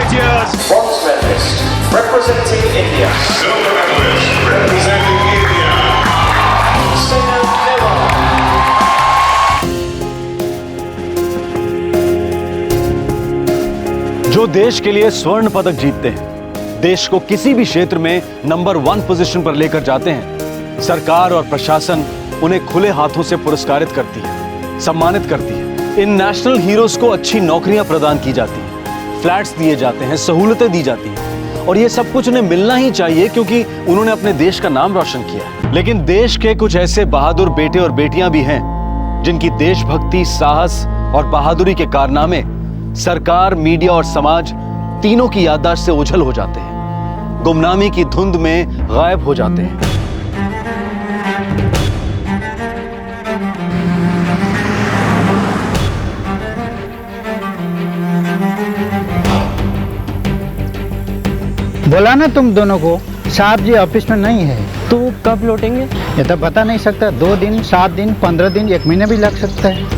this year's bronze medalist representing India. Silver medalist representing India. Saina Nehwal. जो देश के लिए स्वर्ण पदक जीतते हैं, देश को किसी भी क्षेत्र में नंबर 1 पोजीशन पर लेकर जाते हैं, सरकार और प्रशासन उन्हें खुले हाथों से पुरस्कारित करती है, सम्मानित करती है। इन नेशनल हीरोज को अच्छी नौकरियां प्रदान की जाती हैं, फ्लैट्स दिए जाते हैं, सहूलतें दी जाती हैं, और ये सब कुछ उन्हें मिलना ही चाहिए क्योंकि उन्होंने अपने देश का नाम रोशन किया है। लेकिन देश के कुछ ऐसे बहादुर बेटे और बेटियां भी हैं जिनकी देशभक्ति, साहस और बहादुरी के कारनामे सरकार, मीडिया और समाज तीनों की याददाश्त से ओझल हो जाते हैं, गुमनामी की धुंध में गायब हो जाते हैं। बोला ना तुम दोनों को, साहब जी ऑफिस में नहीं है। तो कब लौटेंगे? ये तो बता नहीं सकता, 2 दिन, 7 दिन, 15 दिन, 1 महीना भी लग सकता है।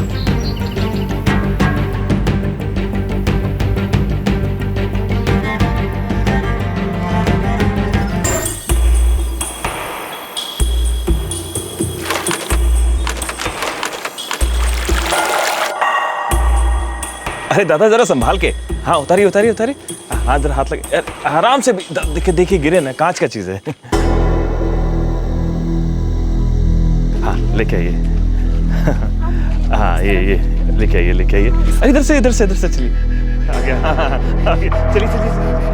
अरे दादा जरा संभाल के। हाँ उतारिए उतारिए उतारिए। हाथ जरा हाथ लगे, आराम से। देखिए देखिए गिरे ना, कांच का चीज है। हाँ लेके आइए। हाँ ये लेके आइए लेके आइए। अरे इधर से चलिए। आ गया। आ गया। चलिए चलिए।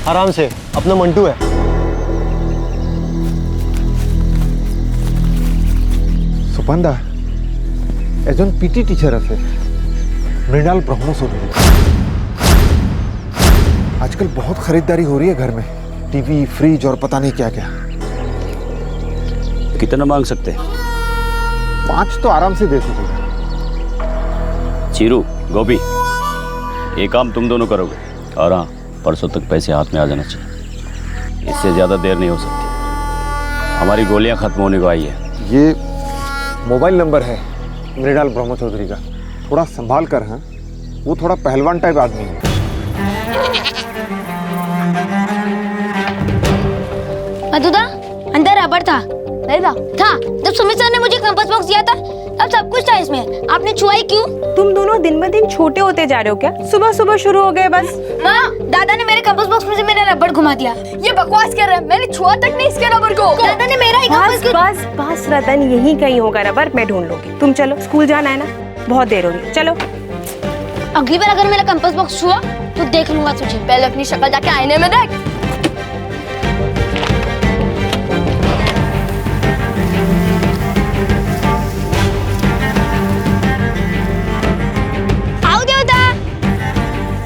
आराम से, अपना मंटू है। सुपंदा एजन पीटी टीचर আছে मृणाल ब्रह्मसूत्र। आजकल बहुत खरीदारी हो रही है घर में, टीवी, फ्रिज और पता नहीं क्या क्या। कितना मांग सकते हैं? 5 तो आराम से दे सकेगा। चीरू, गोभी, ये काम तुम दोनों करोगे, और हाँ परसों तक पैसे हाथ में आ जाना चाहिए। इससे ज्यादा देर नहीं हो सकती, हमारी गोलियां खत्म होने को आई है। ये मोबाइल नंबर है मृणाल ब्रह्म चौधरी का, थोड़ा संभाल कर। हाँ वो थोड़ा पहलवान टाइप आदमी है। मधुदा, अंदर रबड़ था। था जब सुमित सर ने मुझे कंपास बॉक्स दिया था तब सब कुछ था इसमें, आपने छुआ ही क्यों? तुम दोनों दिन ब दिन छोटे होते जा रहे हो क्या? सुबह सुबह शुरू हो गए बस। माँ, दादा ने मेरे कंपास बॉक्स में से मेरा रबड़ घुमा दिया। ये बकवास कर रहा है, मैंने छुआ तक नहीं इसके रबड़ को। दादा ने मेरा ही बस रतन, यही कहीं होगा रबड़, मैं ढूंढ लूंगी। तुम चलो, स्कूल जाना है ना, बहुत देर हो रही है। चलो। अगली बार अगर मेरा कंपास बॉक्स छुआ तो देख लूंगा तुझे। पहले अपनी शक्ल जाके आईने में देख।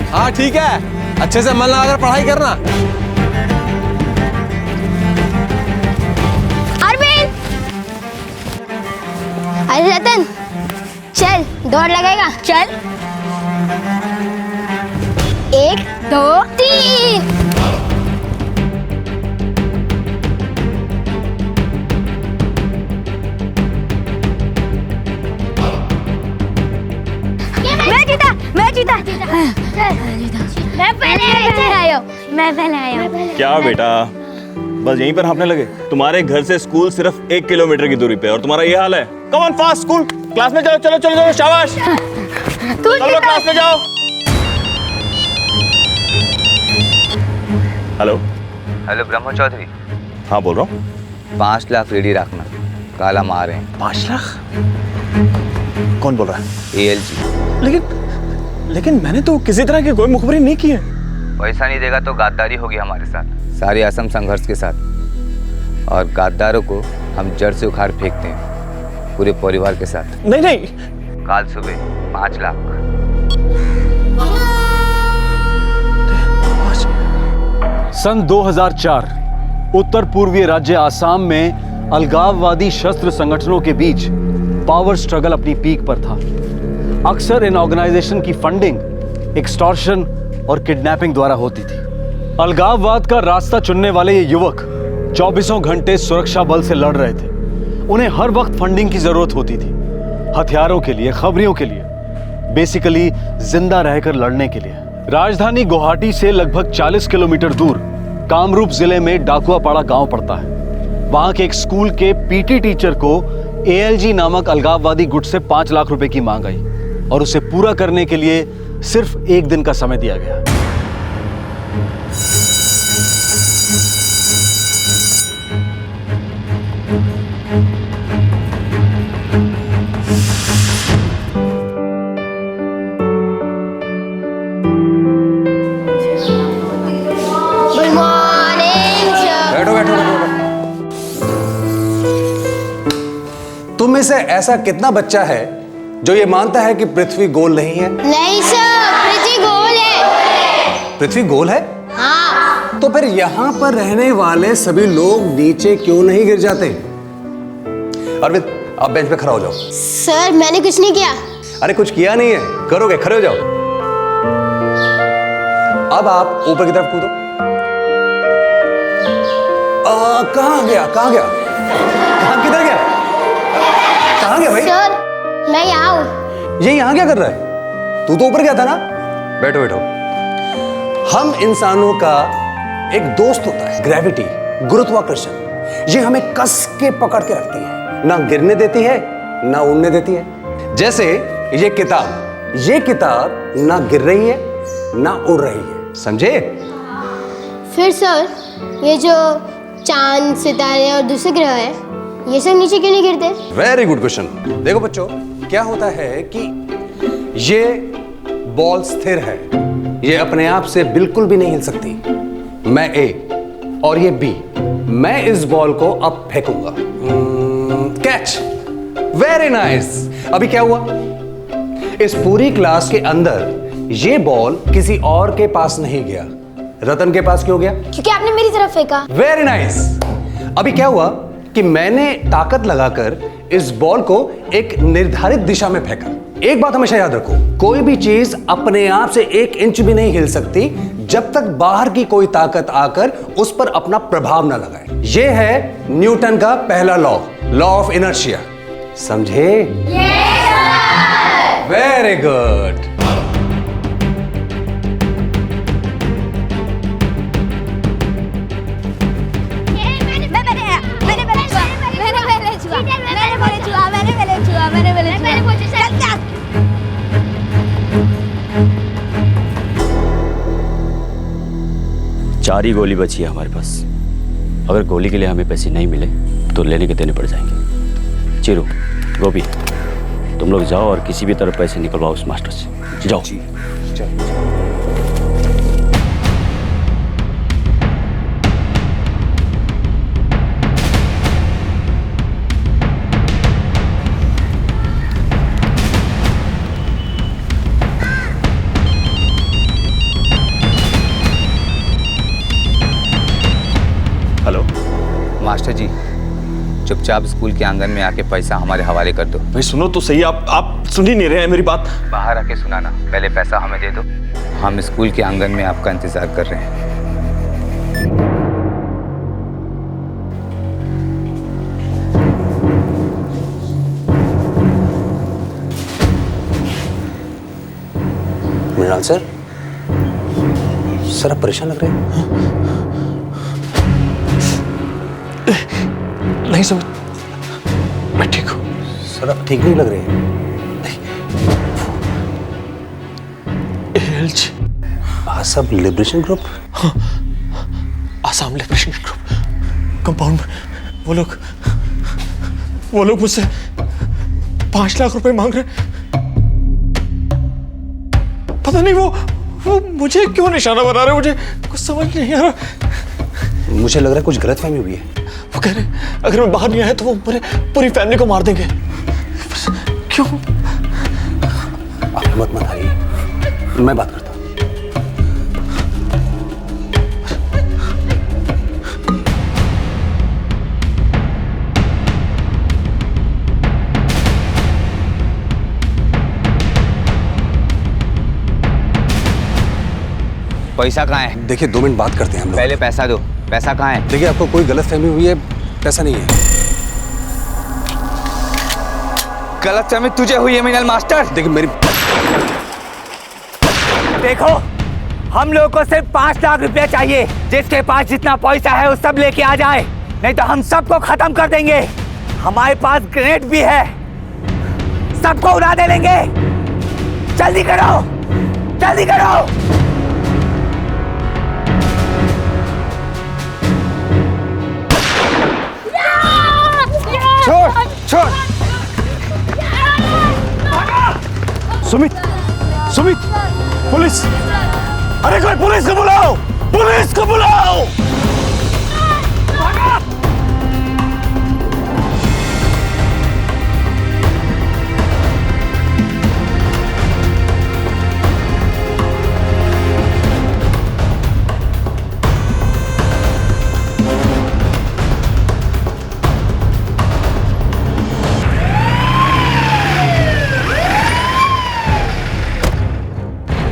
हाँ ठीक है, अच्छे से मन लगाकर पढ़ाई करना। अरविंद, अरे रतन चल, दौड़ लगाएगा। चल, 1 2 3। मैं जीता। मैं पहले आया। क्या बेटा, बस यहीं पर हाँफने लगे? तुम्हारे घर से स्कूल सिर्फ 1 किलोमीटर की दूरी पे, और तुम्हारा ये हाल है। Come on fast, school class में चलो चलो चलो, शाबाश। चलो क्लास में जाओ। हेलो ब्रह्म चौधरी। हाँ बोल रहा हूँ। 5 लाख रेडी रखना, काला मार रहे हैं। 5 लाख? कौन बोल रहा है? ALG। लेकिन मैंने तो किसी तरह की कोई मुखबरी नहीं की है। पैसा नहीं देगा तो गद्दारी होगी हमारे साथ, सारे असम संघर्ष के साथ। और गद्दारों को हम जड़ से उखाड़ फेंकते हैं, पूरे परिवार के साथ। नहीं नहीं, कल सुबह 5 लाख। सन 2004 उत्तर पूर्वीय राज्य आसाम में अलगाववादी शस्त्र संगठनों के बीच पावर स्ट्रगल अपनी पीक पर था। अक्सर इन ऑर्गेनाइजेशन की फंडिंग एक्सटॉर्शन और किडनैपिंग द्वारा होती थी। अलगाववाद का रास्ता चुनने वाले ये युवक 24 घंटे सुरक्षा बल से लड़ रहे थे। उन्हें हर वक्त फंडिंग की जरूरत होती थी, हथियारों के लिए, खबरियों के लिए, बेसिकली जिंदा रहकर लड़ने के लिए। राजधानी गुवाहाटी से लगभग 40 किलोमीटर दूर कामरूप जिले में डाकुआपाड़ा गांव पड़ता है। वहां के एक स्कूल के पीटी टीचर को एएलजी नामक अलगाववादी गुट से 5 लाख रुपए की मांग आई और उसे पूरा करने के लिए सिर्फ 1 दिन का समय दिया गया। Good morning sir. बैठो बैठो बैठो बैठो। तुम में से ऐसा कितना बच्चा है जो ये मानता है कि पृथ्वी गोल नहीं है? नहीं सर, पृथ्वी गोल है। पृथ्वी गोल है? हाँ। तो फिर यहां पर रहने वाले सभी लोग नीचे क्यों नहीं गिर जाते? अरविंद, आप बेंच पे खड़ा हो जाओ। सर मैंने कुछ नहीं किया। अरे कुछ किया नहीं है, करोगे, खड़े हो जाओ। अब आप ऊपर की तरफ कूदो। कहां गया, कहां गया, कहां, किधर गया, कहां गया भाई? सर मैं यहाँ हूँ। ये यहाँ क्या कर रहा है? तू तो ऊपर गया था ना। बैठो बैठो। हम इंसानों का एक दोस्त होता है ग्रेविटी, गुरुत्वाकर्षण। ये हमें कस के पकड़ के रखती है, ना गिरने देती है ना उड़ने देती है। जैसे ये किताब ना गिर रही है ना उड़ रही है, समझे? फिर सर ये जो चांद, सितारे और दूसरे ग्रह है, ये सब नीचे क्यों नहीं गिरते? Very good question. देखो बच्चों, क्या होता है कि ये बॉल स्थिर है, ये अपने आप से बिल्कुल भी नहीं हिल सकती। मैं ए और ये बी, मैं इस बॉल को अब फेंकूंगा। Catch, very nice. अभी क्या हुआ? इस पूरी क्लास के अंदर ये बॉल किसी और के पास नहीं गया, रतन के पास क्यों गया? क्योंकि आपने मेरी तरफ फेंका। Very nice. अभी क्या हुआ कि मैंने ताकत लगाकर इस बॉल को एक निर्धारित दिशा में फेंका। एक बात हमेशा याद रखो, कोई भी चीज अपने आप से 1 इंच भी नहीं हिल सकती जब तक बाहर की कोई ताकत आकर उस पर अपना प्रभाव ना लगाए। यह है न्यूटन का पहला लॉ ऑफ इनर्शिया, समझे? Very good. चार ही गोली बची है हमारे पास। अगर गोली के लिए हमें पैसे नहीं मिले तो लेने के देने पड़ जाएंगे। चिरू, गोपी, तुम लोग जाओ और किसी भी तरह पैसे निकलवाओ उस मास्टर से। जाओ। हेलो मास्टर जी, चुपचाप स्कूल के आंगन में आके पैसा हमारे हवाले कर दो। भाई सुनो तो सही, आप सुन ही नहीं रहे हैं मेरी बात। बाहर आके सुनाना, पहले पैसा हमें दे दो। हम स्कूल के आंगन में आपका इंतजार कर रहे हैं। मृणाल सर, आप परेशान लग रहे हैं। नहीं समझ, मैं ठीक हूँ। सर आप ठीक नहीं लग रहे हैं। Assam liberation group? हाँ, आसाम लिबरेशन ग्रुप कंपाउंड में वो लोग मुझसे 5 लाख रुपए मांग रहे। पता नहीं वो वो मुझे क्यों निशाना बना रहे? मुझे कुछ समझ नहीं आ रहा। मुझे लग रहा है कुछ गलतफहमी हुई है। वो कह रहे अगर मैं बाहर नहीं आया तो वो पूरी फैमिली को मार देंगे। क्यों? आप हिम्मत मत हारिए, मैं बात करता हूँ। पैसा कहाँ है? देखिए 2 मिनट बात करते हैं हम लोग। पहले पैसा दो। पैसा कहाँ है? देखिए आपको कोई गलतफहमी हुई है, पैसा नहीं है। गलतफहमी तुझे हुई है मिनल मास्टर। देखिए मेरी देखो, हम लोगों को सिर्फ 5 लाख रुपया चाहिए। जिसके पास जितना पैसा है वो सब लेके आ जाए, नहीं तो हम सबको खत्म कर देंगे। हमारे पास ग्रेनेड भी है, सबको उड़ा दे लेंगे। जल्दी करो, जल्दी करो। छोड़ छोड़। सुमित, सुमित, पुलिस! अरे कोई पुलिस को बुलाओ! पुलिस को बुलाओ!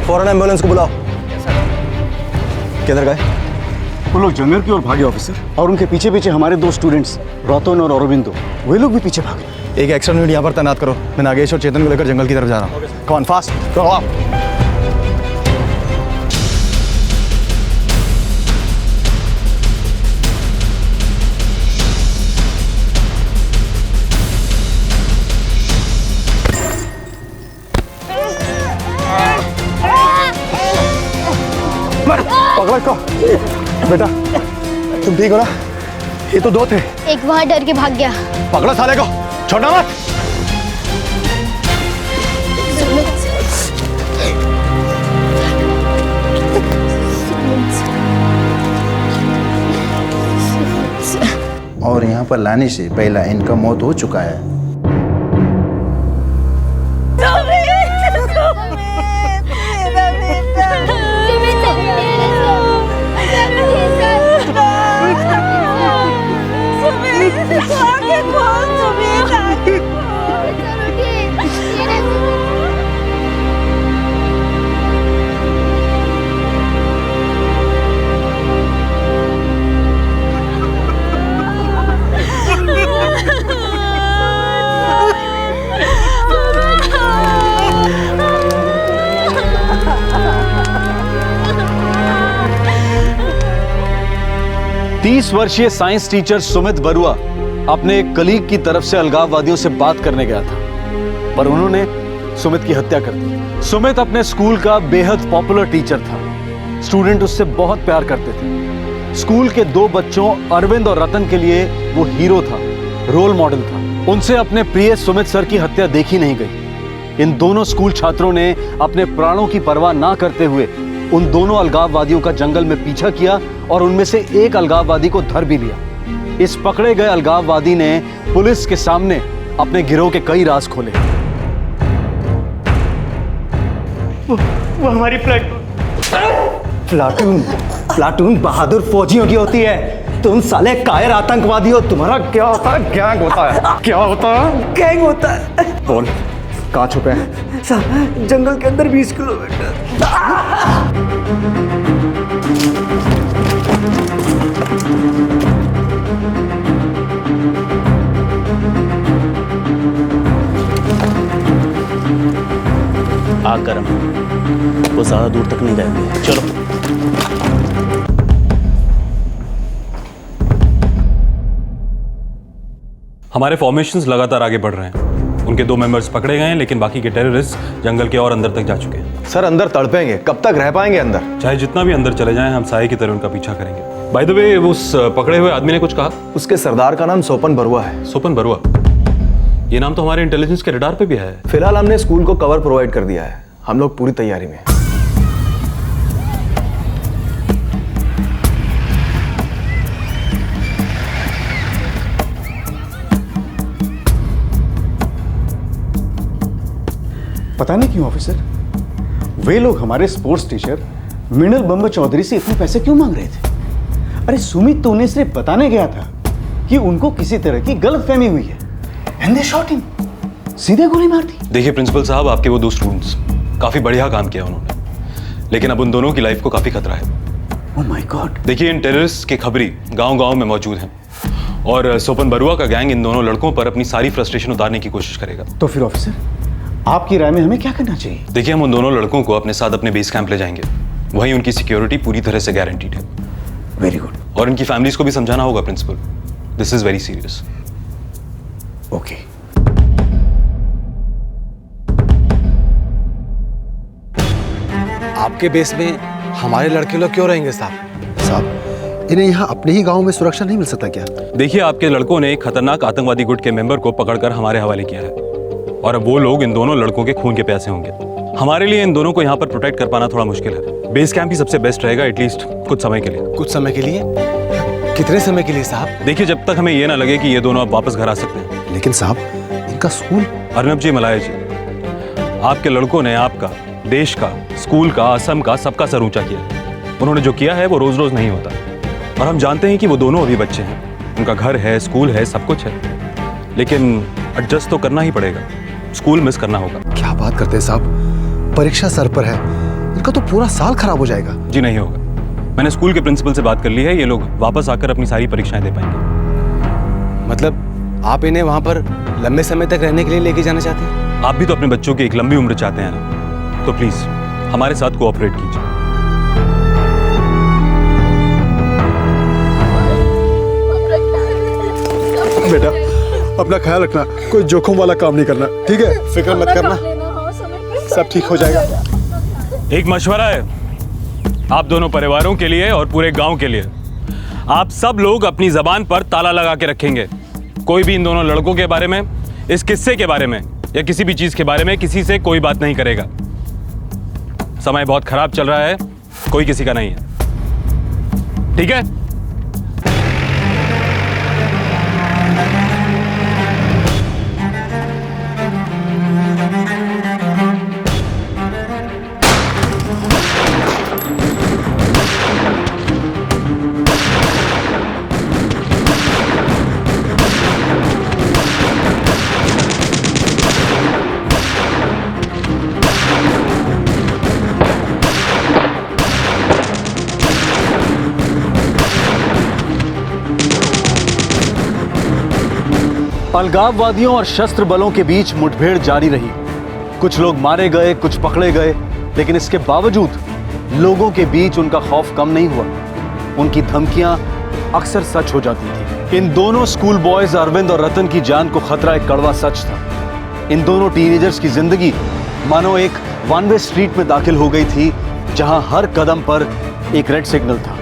फौरन एम्बुलेंस को बुलाओ। किधर गए? वो लोग जंगल की ओर भागे ऑफिसर, और उनके पीछे पीछे हमारे 2 स्टूडेंट्स रतन और अरविंदो, वे लोग भी पीछे भागे। एक एक्स्ट्रा यूनिट यहाँ पर तैनात करो। मैं नागेश और चेतन को लेकर जंगल की तरफ जा रहा हूँ। कम ऑन, फास्ट करो आप। पकड़ को बेटा, तुम ठीक हो ना? ये तो 2 थे। एक वहां डर के भाग गया। पकड़ो साले को, छोड़ना मत। और यहाँ पर लाने से पहला इनका मौत हो चुका है। तीस वर्षीय साइंस टीचर सुमित बरुआ अपने एक कलीग की तरफ से अलगाववादियों से बात करने गया था, पर उन्होंने सुमित की हत्या कर दी। सुमित अपने स्कूल का बेहद पॉपुलर टीचर था। स्टूडेंट उससे बहुत प्यार करते थे। स्कूल के 2 बच्चों अरविंद और रतन के लिए वो हीरो था, रोल मॉडल था। उनसे अपने प्रिय सुमित सर की हत्या देखी नहीं गई। इन दोनों स्कूल छात्रों ने अपने प्राणों की परवाह ना करते हुए उन दोनों अलगाववादियों का जंगल में पीछा किया और उनमें से एक अलगाववादी को धर भी लिया। इस पकड़े गए अलगाववादी ने पुलिस के सामने अपने गिरोह के कई राज खोले। वो हमारी प्लाटून बहादुर फौजियों की होती है। तुम साले कायर आतंकवादी हो। तुम्हारा क्या होता है? गैंग होता है। क्या होता है? गैंग होता है। बोल, कहाँ छुपे हैं? जंगल के अंदर 20 किलोमीटर। आकर वो ज़्यादा दूर तक नहीं गए। चलो। हमारे फॉर्मेशंस लगातार आगे बढ़ रहे हैं। उनके 2 मेंबर्स पकड़े गए हैं, लेकिन बाकी के टेररिस्ट जंगल के और अंदर तक जा चुके हैं। सर अंदर तड़पेंगे, कब तक रह पाएंगे अंदर? चाहे जितना भी अंदर चले जाएं, हम साये की तरह उनका पीछा करेंगे। बाय द वे, उस पकड़े हुए आदमी ने कुछ कहा? उसके सरदार का नाम सोपन बरुआ है। सोपन बरुआ, ये नाम तो हमारे इंटेलिजेंस के रडार पे भी है। फिलहाल हमने स्कूल को कवर प्रोवाइड कर दिया है। हम लोग पूरी तैयारी में। पता नहीं क्यों ऑफिसर, वे लोग हमारे स्पोर्ट्स टीचर मृणाल बम्बर चौधरी से इतने पैसे क्यों मांग रहे थे? अरे सुमित तो उन्हें सिर्फ बताने गया था कि उनको किसी तरह की गलतफहमी हुई है, एंड दे शॉट हिम, सीधे गोली मार दी। देखिए प्रिंसिपल साहब, आपके वो 2 स्टूडेंट्स काफी बढ़िया काम किया उन्होंने, लेकिन अब उन दोनों की लाइफ को काफी खतरा है। Oh my God. देखिए, इन टेररिस्ट के खबरी गांव-गांव में मौजूद हैं और सोपन बरुआ का गैंग इन दोनों लड़कों पर अपनी सारी फ्रस्ट्रेशन उतारने की कोशिश करेगा। तो फिर ऑफिसर, आपकी राय में हमें क्या करना चाहिए? देखिए, हम उन दोनों लड़कों को अपने साथ अपने बेस कैंप ले जाएंगे, वहीं उनकी सिक्योरिटी पूरी तरह से गारंटीड है। Very good. और इनकी फैमिलीज को भी समझाना होगा principal, this is very serious. Okay. आपके बेस में हमारे लड़के लोग क्यों रहेंगे साहब? साहब, इन्हें यहाँ अपने ही गांव में सुरक्षा नहीं मिल सकता क्या? देखिए, आपके लड़कों ने एक खतरनाक आतंकवादी गुट के मेंबर को पकड़कर हमारे हवाले किया है और अब वो लोग इन दोनों लड़कों के खून के प्यासे होंगे। हमारे लिए इन दोनों को यहाँ पर प्रोटेक्ट कर पाना थोड़ा मुश्किल है। बेस कैंप ही सबसे बेस्ट रहेगा, एटलीस्ट कुछ समय के लिए। कुछ समय के लिए? कितने समय के लिए साहब? देखिए, जब तक हमें ये ना लगे कि ये दोनों अब वापस घर आ सकते हैं। लेकिन साहब, इनका स्कूल? अर्नब जी, मलाया जी, आपके लड़कों ने आपका, देश का, स्कूल का, असम का, सबका सर ऊंचा किया। उन्होंने जो किया है वो रोज रोज नहीं होता, और हम जानते हैं कि वो दोनों अभी बच्चे हैं, उनका घर है, स्कूल है, सब कुछ है, लेकिन एडजस्ट तो करना ही पड़ेगा। स्कूल मिस करना होगा। क्या बात करते हैं साहब, परीक्षा सर पर है, इनका तो पूरा साल खराब हो जाएगा। जी नहीं होगा, मैंने स्कूल के प्रिंसिपल से बात कर ली है, ये लोग वापस आकर अपनी सारी परीक्षाएं दे पाएंगे। मतलब आप इन्हें वहां पर लंबे समय तक रहने के लिए लेके जाना चाहते हैं? आप भी तो अपने बच्चों की एक लंबी उम्र चाहते हैं ना, तो प्लीज हमारे साथ कोऑपरेट कीजिए। बेटा, अपना ख्याल रखना, कोई जोखिम वाला काम नहीं करना, ठीक है? फिक्र मत करना, सब ठीक हो जाएगा। एक मशवरा है आप दोनों परिवारों के लिए और पूरे गांव के लिए, आप सब लोग अपनी जबान पर ताला लगा के रखेंगे। कोई भी इन दोनों लड़कों के बारे में, इस किस्से के बारे में या किसी भी चीज के बारे में किसी से कोई बात नहीं करेगा। समय बहुत खराब चल रहा है, कोई किसी का नहीं है, ठीक है? अलगाववादियों और शस्त्र बलों के बीच मुठभेड़ जारी रही। कुछ लोग मारे गए, कुछ पकड़े गए, लेकिन इसके बावजूद लोगों के बीच उनका खौफ कम नहीं हुआ। उनकी धमकियां अक्सर सच हो जाती थी। इन दोनों स्कूल बॉयज अरविंद और रतन की जान को खतरा एक कड़वा सच था। इन दोनों टीनेजर्स की जिंदगी मानो एक वन वे स्ट्रीट में दाखिल हो गई थी, जहां हर कदम पर एक रेड सिग्नल था।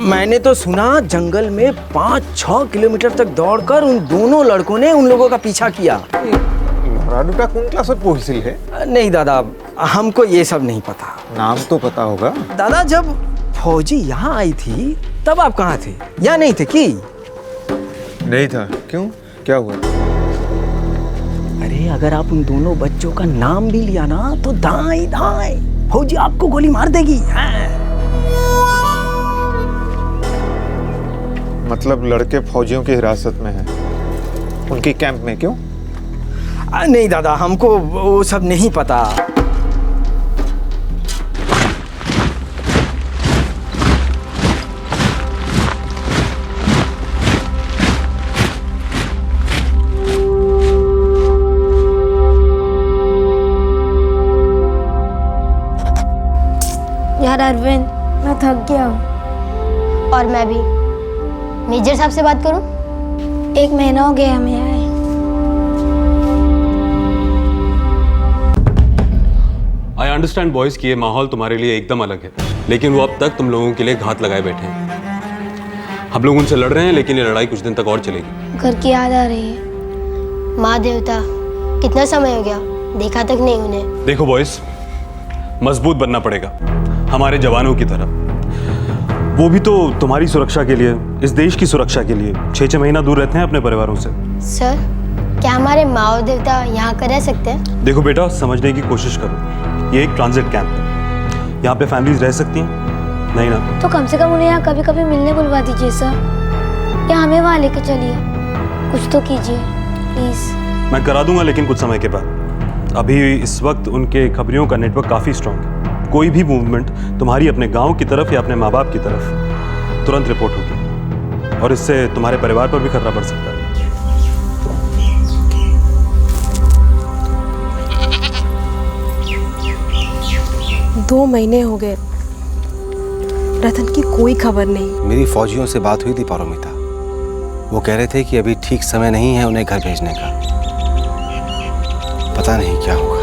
मैंने तो सुना जंगल में 5-6 किलोमीटर तक दौड़कर उन दोनों लड़कों ने उन लोगों का पीछा किया। राडूटा कौन क्लास में पहुंची है? नहीं दादा, हमको ये सब नहीं पता। नाम तो पता होगा। दादा, जब फौजी यहाँ आई थी तब आप कहाँ थे? यहाँ नहीं थे कि? नहीं था। क्यों, क्या हुआ? अरे अगर आप उन दोनों बच्चों का नाम भी लिया ना तो दाएं दाएं फौजी आपको गोली मार देगी। मतलब लड़के फौजियों की हिरासत में हैं, उनकी कैंप में? क्यों? नहीं दादा, हमको वो सब नहीं पता। यार अरविंद, मैं थक गया हूँ। और मैं भी। मेजर साहब से बात करूं? 1 महीना हो गया हमें आए। आई अंडरस्टैंड बॉयज कि ये माहौल तुम्हारे लिए एकदम अलग है, लेकिन वो अब तक तुम लोगों के लिए घात लगाए बैठे हैं। हम लोग उनसे लड़ रहे हैं, लेकिन ये लड़ाई कुछ दिन तक और चलेगी। घर की याद आ रही है। माँ देवता, कितना समय हो गया, देखा तक नहीं उन्हें। देखो बॉयज, मजबूत बनना पड़ेगा हमारे जवानों की तरह। वो भी तो तुम्हारी सुरक्षा के लिए, इस देश की सुरक्षा के लिए 6-6 महीना दूर रहते हैं अपने परिवारों से। सर, क्या हमारे माँ और देवता यहाँ कर रह सकते हैं? देखो बेटा, समझने की कोशिश करो, ये एक ट्रांजिट कैंप है, यहाँ पे फैमिलीज रह सकती हैं? नहीं ना? तो कम से कम उन्हें यहाँ कभी कभी मिलने बुलवा दीजिए सर, या हमें वहाँ लेके चलिए। कुछ तो कीजिए प्लीज। मैं करा दूंगा, लेकिन कुछ समय के बाद। अभी इस वक्त उनके खबरियों का नेटवर्क काफ़ी स्ट्रांग है। कोई भी मूवमेंट तुम्हारी अपने गांव की तरफ या अपने माँ बाप की तरफ तुरंत रिपोर्ट होगी, और इससे तुम्हारे परिवार पर भी खतरा पड़ सकता है। 2 महीने हो गए, रतन की कोई खबर नहीं। मेरी फौजियों से बात हुई थी पारोमिता, वो कह रहे थे कि अभी ठीक समय नहीं है उन्हें घर भेजने का। पता नहीं क्या होगा।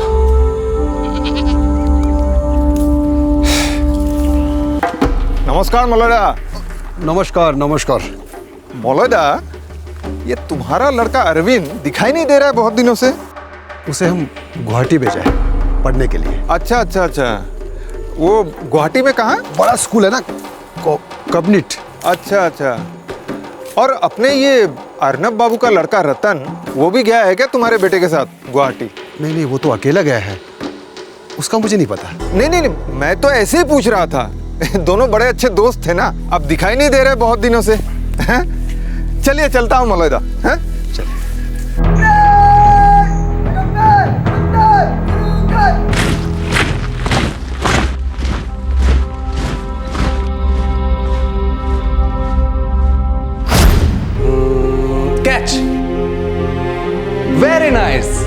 नमस्कार मौलैदा। नमस्कार नमस्कार। मौलैदा, ये तुम्हारा लड़का अरविंद दिखाई नहीं दे रहा है बहुत दिनों से। उसे हम गुवाहाटी भेजा है पढ़ने के लिए। अच्छा अच्छा अच्छा, वो गुवाहाटी में कहाँ? बड़ा स्कूल है ना, कब्निट। अच्छा अच्छा। और अपने ये अर्नब बाबू का लड़का रतन, वो भी गया है क्या तुम्हारे बेटे के साथ गुवाहाटी? नहीं नहीं, वो तो अकेला गया है, उसका मुझे नहीं पता। नहीं नहीं नहीं, मैं तो ऐसे ही पूछ रहा था। दोनों बड़े अच्छे दोस्त थे ना, अब दिखाई नहीं दे रहे बहुत दिनों से। चलिए चलता हूँ मौलैदा। Catch, very nice.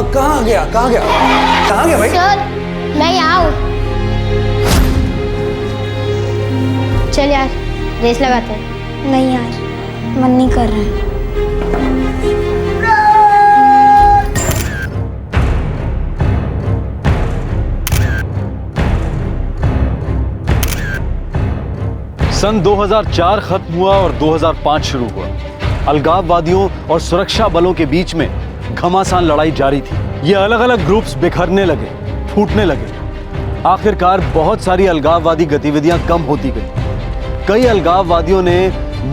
कहाँ गया भाई? सर, मैं यहाँ हूँ। चल यार, रेस लगाते हैं। नहीं यार, मन नहीं कर रहा है। सन 2004 खत्म हुआ और 2005 शुरू हुआ। अलगाववादियों और सुरक्षा बलों के बीच में घमासान लड़ाई जारी थी। ये अलग अलग ग्रुप्स बिखरने लगे, फूटने लगे। आखिरकार बहुत सारी अलगाववादी गतिविधियां कम होती गई। कई अलगाववादियों ने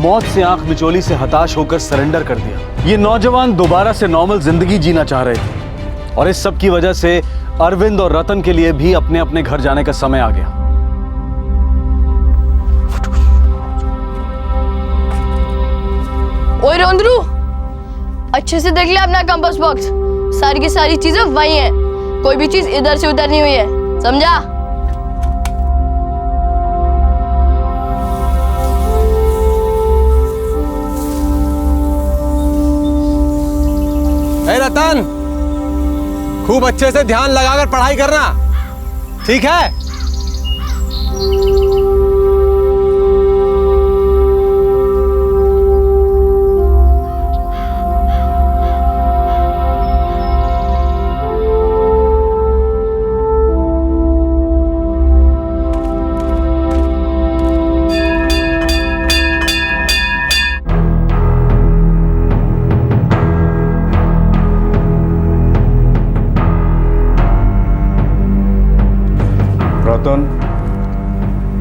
मौत से आंख मिचोली से हताश होकर सरेंडर कर दिया। ये नौजवान दोबारा से नॉर्मल जिंदगी जीना चाह रहे थे, और इस सब की वजह से अरविंद और रतन के लिए भी अपने अपने घर जाने का समय आ गया। ओए रोंदरू, अच्छे से देख ले अपना कंपास बॉक्स। सारी की सारी चीजें वही हैं, कोई भी चीज इधर से उधर नहीं हुई है, समझा? ए रतन, खूब अच्छे से ध्यान लगाकर पढ़ाई करना, ठीक है?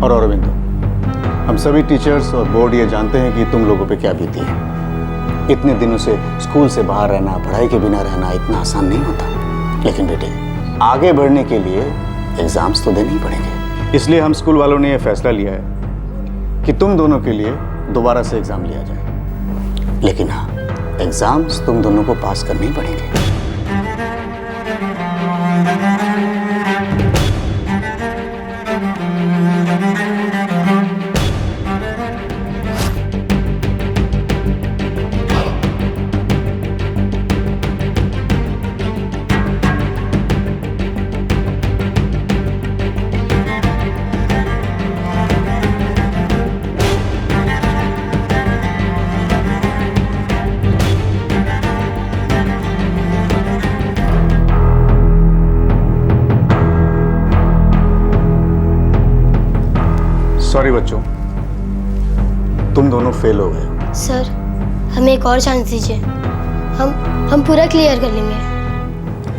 और अरविंदो, हम सभी टीचर्स और बोर्ड ये जानते हैं कि तुम लोगों पे क्या बीती है। इतने दिनों से स्कूल से बाहर रहना, पढ़ाई के बिना रहना इतना आसान नहीं होता। लेकिन बेटे, आगे बढ़ने के लिए एग्जाम्स तो देने ही पड़ेंगे। इसलिए हम स्कूल वालों ने यह फैसला लिया है कि तुम दोनों के लिए दोबारा से एग्जाम लिया जाए। लेकिन हाँ, एग्जाम्स तुम दोनों को पास करने ही पड़ेंगे। सॉरी बच्चों, तुम दोनों फेल हो गए। सर हमें एक और चांस दीजिए, हम पूरा क्लियर कर लेंगे।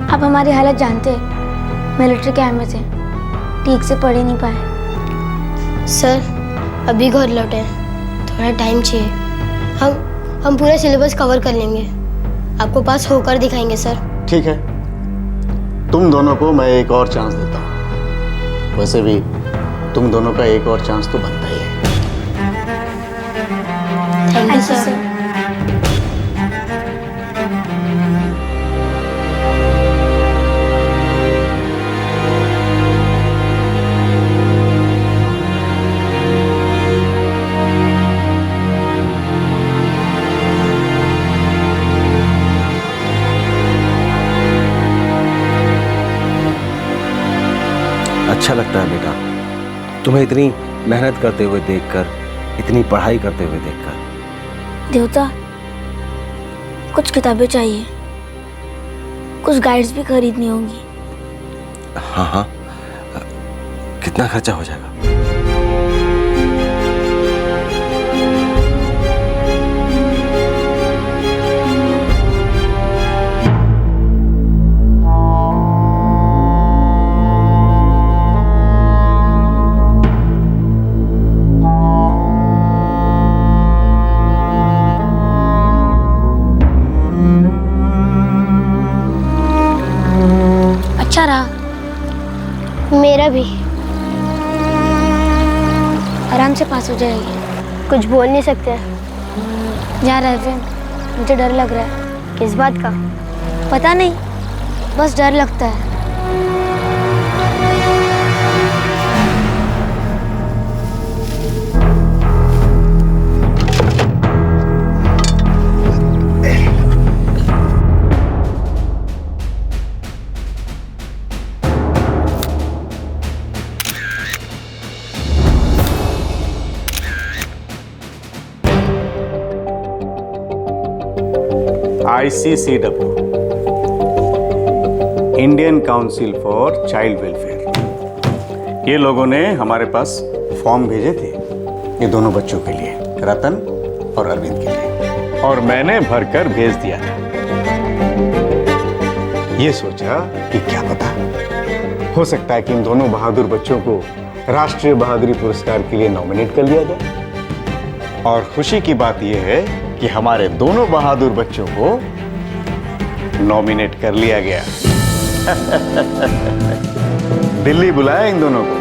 आप हमारी हालत जानते हैं, मिलिट्री कैंप में थे, ठीक से पढ़ ही नहीं पाए। सर अभी घर लौटे हैं, थोड़ा टाइम चाहिए। हम पूरा सिलेबस कवर कर लेंगे, आपको पास होकर दिखाएंगे सर। ठीक है, तुम दोनों को मैं एक और चांस देता हूँ। वैसे भी तुम दोनों का एक और चांस तो बनता ही है। Thank you sir. अच्छा लगता है बेटा तुम्हें इतनी मेहनत करते हुए देखकर, इतनी पढ़ाई करते हुए देखकर। देवता, कुछ किताबें चाहिए, कुछ गाइड्स भी खरीदनी होंगी। हाँ हाँ, कितना खर्चा हो जाएगा? अच्छा रहा। मेरा भी। आराम से पास हो जाएगी। कुछ बोल नहीं सकते। जा रहे हैं, मुझे डर लग रहा है। किस बात का? पता नहीं, बस डर लगता है। ICCW, Indian council for child welfare, ये लोगों ने हमारे पास फॉर्म भेजे थे ये दोनों बच्चों के लिए, रतन और अरविंद के लिए, और मैंने भरकर भेज दिया था। ये सोचा कि क्या पता हो सकता है कि इन दोनों बहादुर बच्चों को राष्ट्रीय बहादुरी पुरस्कार के लिए नॉमिनेट कर लिया जाए। और खुशी की बात यह है कि हमारे दोनों बहादुर बच्चों को नॉमिनेट कर लिया गया। दिल्ली बुलाया इन दोनों को।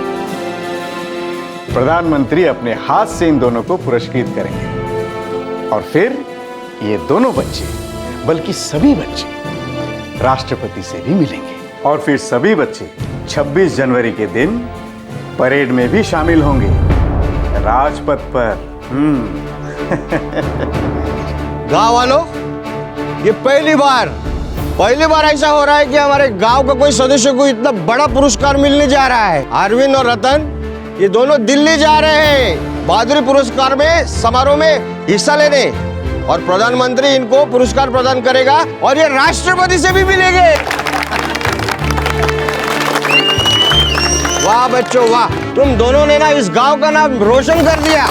प्रधानमंत्री अपने हाथ से इन दोनों को पुरस्कृत करेंगे और फिर ये दोनों बच्चे, बल्कि सभी बच्चे राष्ट्रपति से भी मिलेंगे। और फिर सभी बच्चे 26 जनवरी के दिन परेड में भी शामिल होंगे, राजपथ पर। गांव वालों, ये पहली बार ऐसा हो रहा है कि हमारे गांव का कोई सदस्य को इतना बड़ा पुरस्कार मिलने जा रहा है। अरविंद और रतन ये दोनों दिल्ली जा रहे हैं बहादुरी पुरस्कार में समारोह में हिस्सा लेने, और प्रधानमंत्री इनको पुरस्कार प्रदान करेगा और ये राष्ट्रपति से भी मिलेंगे। वाह बच्चों वाह, तुम दोनों ने ना इस गांव का नाम रोशन कर दिया।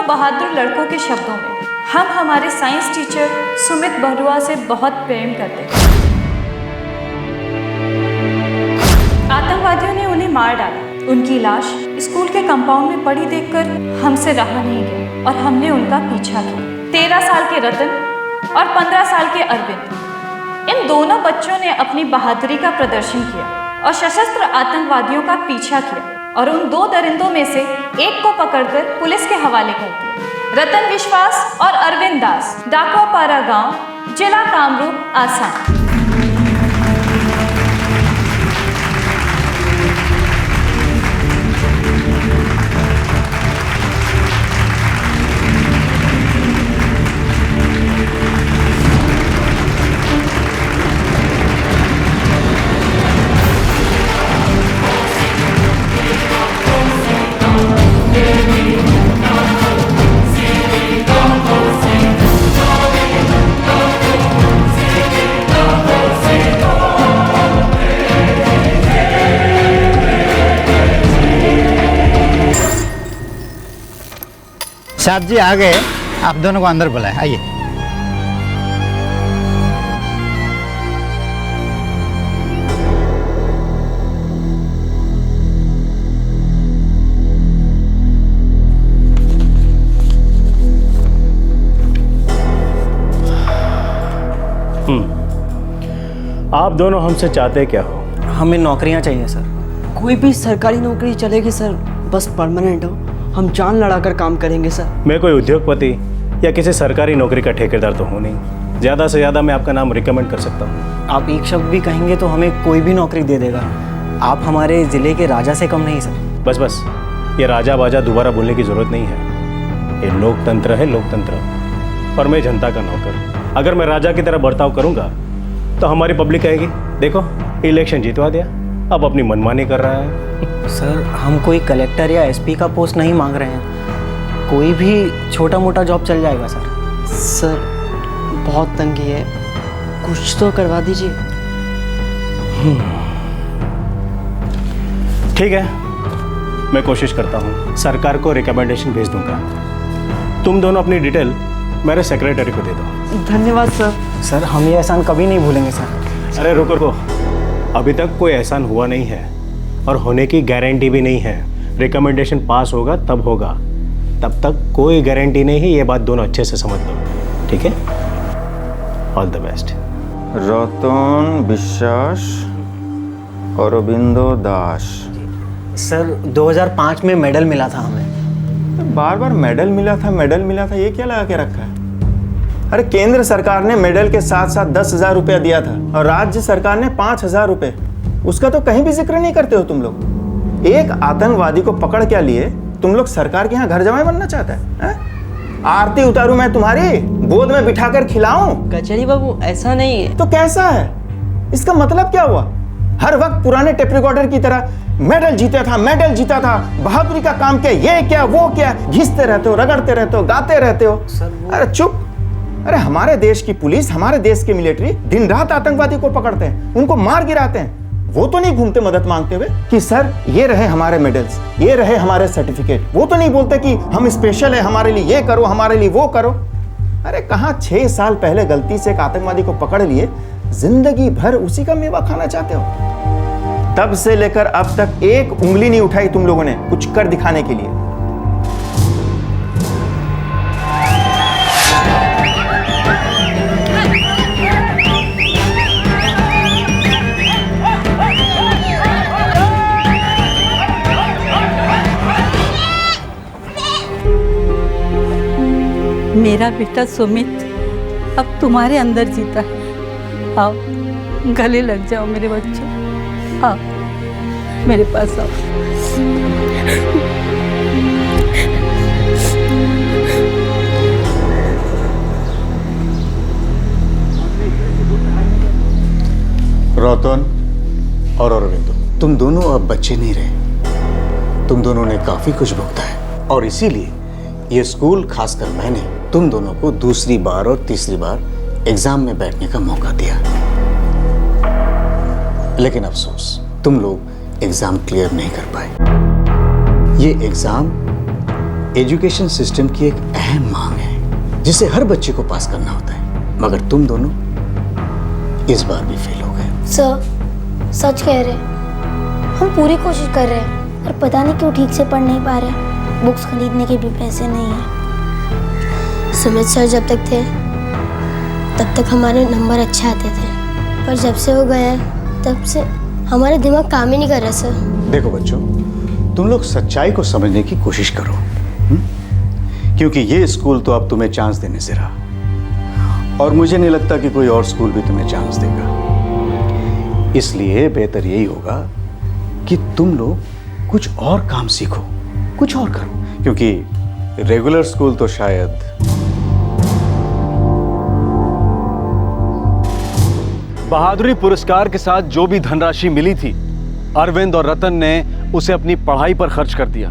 बहादुर लड़कों के शब्दों में, हम हमारे साइंस टीचर सुमित बरुआ से बहुत प्रेम करते हैं। आतंकवादियों ने उन्हें मार डाला। उनकी लाश स्कूल के कंपाउंड में पड़ी देखकर हमसे रहा नहीं गया और हमने उनका पीछा किया। 13 साल के रतन और 15 साल के अरविंद, इन दोनों बच्चों ने अपनी बहादुरी का प्रदर्शन किया और सशस्त्र आतंकवादियों का पीछा किया और उन 2 दरिंदों में से एक को पकड़कर पुलिस के हवाले कर दिया। रतन विश्वास और अरविंद दास, डाकुआपारा गांव, जिला कामरूप, आसाम। साहब जी आ गए, आप दोनों को अंदर बुलाए, आइए। आप दोनों हमसे चाहते क्या हो? हमें नौकरियां चाहिए सर। कोई भी सरकारी नौकरी चलेगी सर, बस परमानेंट हो। हम जान लड़ाकर काम करेंगे सर। मैं कोई उद्योगपति या किसी सरकारी नौकरी का ठेकेदार तो हूँ नहीं। ज़्यादा से ज़्यादा मैं आपका नाम रिकमेंड कर सकता हूँ। आप एक शब्द भी कहेंगे तो हमें कोई भी नौकरी दे देगा। आप हमारे ज़िले के राजा से कम नहीं सर। बस बस, ये राजा बाजा दोबारा बोलने की ज़रूरत नहीं है। ये लोकतंत्र है, लोकतंत्र, और मैं जनता का नौकर। अगर मैं राजा की तरह बर्ताव करूँगा तो हमारी पब्लिक कहेगी देखो इलेक्शन जीतवा दिया, अब अपनी मनमानी कर रहा है। सर हम कोई कलेक्टर या एसपी का पोस्ट नहीं मांग रहे हैं, कोई भी छोटा मोटा जॉब चल जाएगा सर। सर बहुत तंगी है, कुछ तो करवा दीजिए। ठीक है, मैं कोशिश करता हूँ, सरकार को रिकमेंडेशन भेज दूंगा। तुम दोनों अपनी डिटेल मेरे सेक्रेटरी को दे दो। धन्यवाद सर। सर हम ये एहसान कभी नहीं भूलेंगे सर। अरे रुको रुको, अभी तक कोई एहसान हुआ नहीं है और होने की गारंटी भी नहीं है। रिकमेंडेशन पास होगा तब होगा, तब तक कोई गारंटी नहीं है। ये बात दोनों अच्छे से समझ लो, ठीक है? All the best. रतन विश्वास, अरविंदो दास। सर 2005 में मेडल मिला था हमें। बार बार मेडल मिला था, ये क्या लगा के रखा है? अरे केंद्र सरकार ने मेडल के साथ साथ 10,000 रुपया दिया था और राज्य सरकार ने 5,000 रुपये। उसका तो कहीं भी जिक्र नहीं करते हो तुम लोग। एक आतंकवादी को पकड़ क्या लिए तुम लोग सरकार के यहाँ घर जमाई बनना चाहता है? आरती उतारूं मैं तुम्हारी, गोद में बिठाकर खिलाऊं? कचहरी बाबू ऐसा नहीं है। तो कैसा है? इसका मतलब क्या हुआ? हर वक्त पुराने टेप रिकॉर्डर की तरह मेडल जीता था, बहादुरी का काम किया, ये क्या वो क्या, घिसते रहते हो, रगड़ते रहते हो, गाते रहते हो। अरे चुप। अरे हमारे देश की पुलिस, हमारे देश की मिलिट्री दिन रात आतंकवादी को पकड़ते हैं, उनको मार गिराते हैं। वो तो नहीं घूमते मदद मांगते हुए कि सर ये रहे हमारे मेडल्स, ये रहे हमारे सर्टिफिकेट। वो तो नहीं बोलते कि हम स्पेशल है, हमारे लिए ये करो, हमारे लिए वो करो। अरे कहाँ 6 साल पहले गलती से एक आतंकवादी को पकड़ लिए, जिंदगी भर उसी का मेवा खाना चाहते हो? तब से लेकर अब तक एक उंगली नहीं उठाई तुम लोगों ने कुछ कर दिखाने के लिए। मेरा बेटा सुमित अब तुम्हारे अंदर जीता है। आओ गले लग जाओ मेरे बच्चों, आओ मेरे पास आओ। रतन और अरविंदो, तुम दोनों अब बच्चे नहीं रहे। तुम दोनों ने काफी कुछ भुगता है और इसीलिए ये स्कूल, खासकर मैंने तुम दोनों को दूसरी बार और तीसरी बार एग्जाम में बैठने का मौका दिया। लेकिन अफसोस, तुम लोग एग्जाम क्लियर नहीं कर पाए। ये एग्जाम एजुकेशन सिस्टम की एक अहम मांग है जिसे हर बच्चे को पास करना होता है, मगर तुम दोनों इस बार भी फेल हो गए। सर सच कह रहे हैं, हम पूरी कोशिश कर रहे हैं पर पता नहीं क्यों ठीक से पढ़ नहीं पा रहे। बुक्स खरीदने के भी पैसे नहीं हैं। सुमित सर जब तक थे तब तक हमारे नंबर अच्छे आते थे, पर जब से हो गया तब से हमारा दिमाग काम ही नहीं कर रहा सर। देखो बच्चों, तुम लोग सच्चाई को समझने की कोशिश करो। क्योंकि ये स्कूल तो अब तुम्हें चांस देने से रहा और मुझे नहीं लगता कि कोई और स्कूल भी तुम्हें चांस देगा। इसलिए बेहतर यही होगा कि तुम लोग कुछ और काम सीखो, कुछ और करो, क्योंकि रेगुलर स्कूल तो शायद बहादुरी पुरस्कार के साथ जो भी धनराशि मिली थी अरविंद और रतन ने उसे अपनी पढ़ाई पर खर्च कर दिया,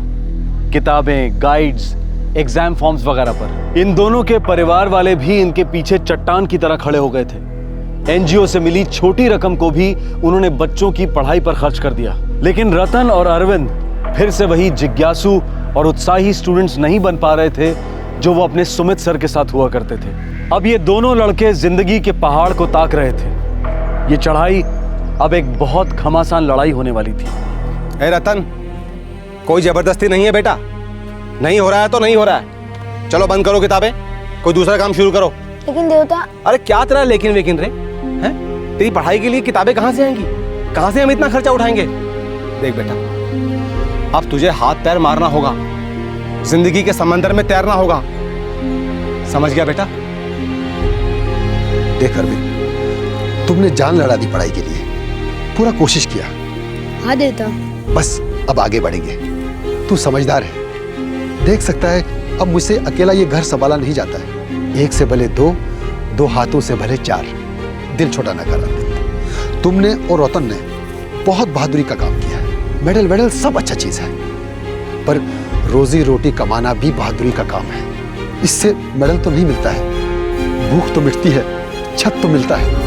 किताबें, गाइड्स, एग्जाम फॉर्म्स वगैरह पर। इन दोनों के परिवार वाले भी इनके पीछे चट्टान की तरह खड़े हो गए थे। एनजीओ से मिली छोटी रकम को भी उन्होंने बच्चों की पढ़ाई पर खर्च कर दिया। लेकिन रतन और अरविंद फिर से वही जिज्ञासु और उत्साही स्टूडेंट्स नहीं बन पा रहे थे जो वो अपने सुमित सर के साथ हुआ करते थे। अब ये दोनों लड़के जिंदगी के पहाड़ को ताक रहे थे। ये चढ़ाई अब एक बहुत घमासान लड़ाई होने वाली थी। ए रतन, कोई जबरदस्ती नहीं है बेटा, नहीं हो रहा है तो नहीं हो रहा है। चलो बंद करो किताबें, कोई दूसरा काम शुरू करो। लेकिन देवता। अरे क्या तेरा लेकिन वेकिन रे हैं? तेरी पढ़ाई के लिए किताबें कहां से आएंगी? कहां से हम इतना खर्चा उठाएंगे? देख बेटा, अब तुझे हाथ पैर मारना होगा, जिंदगी के समंदर में तैरना होगा, समझ गया बेटा? देख अरविंद, तुमने जान लड़ा दी पढ़ाई के लिए, पूरा कोशिश किया। हाँ देवता। बस अब आगे बढ़ेंगे। तू समझदार है, देख सकता है अब मुझसे अकेला ये घर संभाला नहीं जाता है। एक से भले दो, दो हाथों से भले चार। दिल छोटा न कर अरविंद। तुमने और रतन ने बहुत बहादुरी का काम किया है। मेडल वेडल सब अच्छा चीज है, पर रोजी रोटी कमाना भी बहादुरी का काम है। इससे मेडल तो नहीं मिलता है, भूख तो मिटती है, छत तो मिलता है।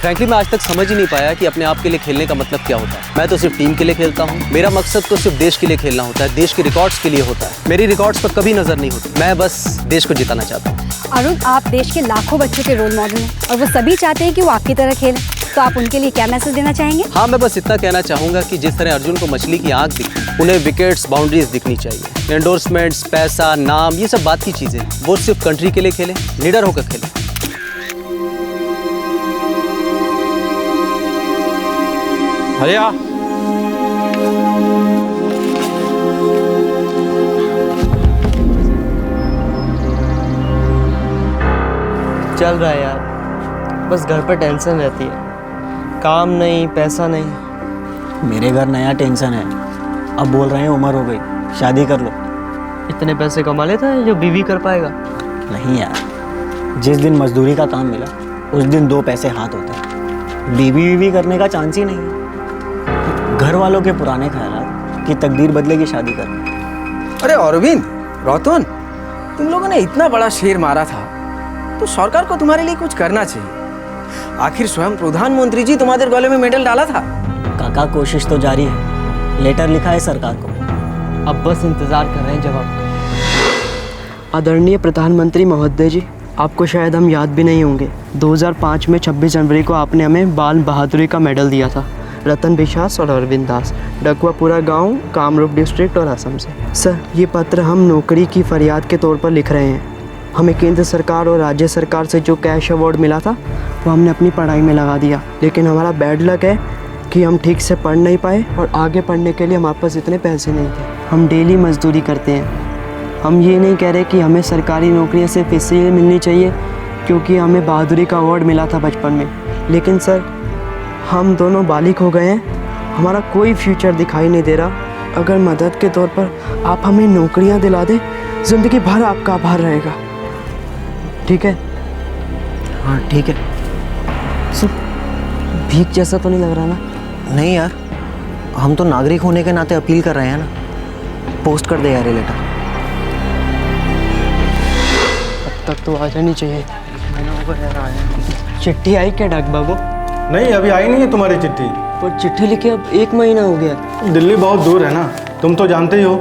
फ्रैंकली मैं आज तक समझ ही नहीं पाया कि अपने आप के लिए खेलने का मतलब क्या होता है। मैं तो सिर्फ टीम के लिए खेलता हूँ। मेरा मकसद तो सिर्फ देश के लिए खेलना होता है, देश के रिकॉर्ड्स के लिए होता है। मेरी रिकॉर्ड्स पर कभी नजर नहीं होती। मैं बस देश को जिताना चाहता हूँ। अरुण, आप देश के लाखों बच्चों के रोल मॉडल हैं और वो सभी चाहते हैं कि वो आपकी तरह खेलें, तो आप उनके लिए क्या मैसेज देना चाहेंगे? हाँ, मैं बस इतना कहना चाहूँगा कि जिस तरह अर्जुन को मछली की आँख दिखी, उन्हें विकेट्स, बाउंड्रीज दिखनी चाहिए। एंडोर्समेंट्स, पैसा, नाम, ये सब बात की चीज़ें, वो सिर्फ कंट्री के लिए खेलें, लीडर होकर खेलें। भैया चल रहा है यार, बस घर पर टेंशन रहती है, काम नहीं, पैसा नहीं। मेरे घर नया टेंशन है। अब बोल रहे हैं उम्र हो गई, शादी कर लो। इतने पैसे कमा लेता है जो बीवी कर पाएगा? नहीं यार, जिस दिन मजदूरी का काम मिला उस दिन दो पैसे हाथ होते हैं। बीवी करने का चांस ही नहीं है। घर वालों के पुराने ख्यालात कि तकदीर बदलेगी शादी करना। अरे अरविंद, रतन, तुम लोगों ने इतना बड़ा शेर मारा था तो सरकार को तुम्हारे लिए कुछ करना चाहिए। आखिर स्वयं प्रधानमंत्री जी तुम्हारे गले में मेडल डाला था। काका, कोशिश तो जारी है, लेटर लिखा है सरकार को, अब बस इंतजार कर रहे हैं जवाब। आदरणीय प्रधानमंत्री महोदय जी, आपको शायद हम याद भी नहीं होंगे, 2005 में 26 जनवरी को आपने हमें बाल बहादुरी का मेडल दिया था। रतन विश्वास और अरविंद दास, डकवापुरा गांव, कामरूप डिस्ट्रिक्ट और असम से। सर, ये पत्र हम नौकरी की फरियाद के तौर पर लिख रहे हैं। हमें केंद्र सरकार और राज्य सरकार से जो कैश अवार्ड मिला था वो हमने अपनी पढ़ाई में लगा दिया, लेकिन हमारा बैड लक है कि हम ठीक से पढ़ नहीं पाए और आगे पढ़ने के लिए हमारे पास इतने पैसे नहीं थे। हम डेली मजदूरी करते हैं। हम ये नहीं कह रहे कि हमें सरकारी नौकरियाँ सिर्फ इसलिए मिलनी चाहिए क्योंकि हमें बहादुरी का अवार्ड मिला था बचपन में, लेकिन सर हम दोनों बालिग हो गए हैं, हमारा कोई फ्यूचर दिखाई नहीं दे रहा। अगर मदद के तौर पर आप हमें नौकरियां दिला दें, ज़िंदगी भर आपका आभार रहेगा। ठीक है? हाँ ठीक है। भीख जैसा तो नहीं लग रहा ना? नहीं यार, हम तो नागरिक होने के नाते अपील कर रहे हैं ना। पोस्ट कर दे यार ये लेटर। अब तक तो आ जानी चाहिए। चिट्ठी आई क्या डाक बाबू? नहीं, अभी आई नहीं है तुम्हारी चिट्ठी। पर चिट्ठी लिखे अब 1 महीना हो गया। दिल्ली बहुत दूर है ना, तुम तो जानते ही हो।